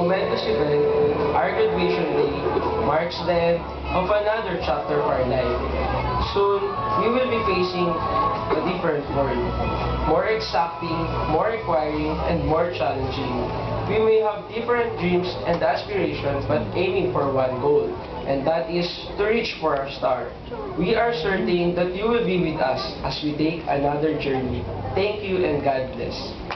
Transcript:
momentous event, our graduation day, marks the end of another chapter of our life. Soon, we will be facing a different world, more exacting, more requiring, and more challenging. We may have different dreams and aspirations, but aiming for one goal, and that is to reach for our star. We are certain that you will be with us as we take another journey. Thank you and God bless.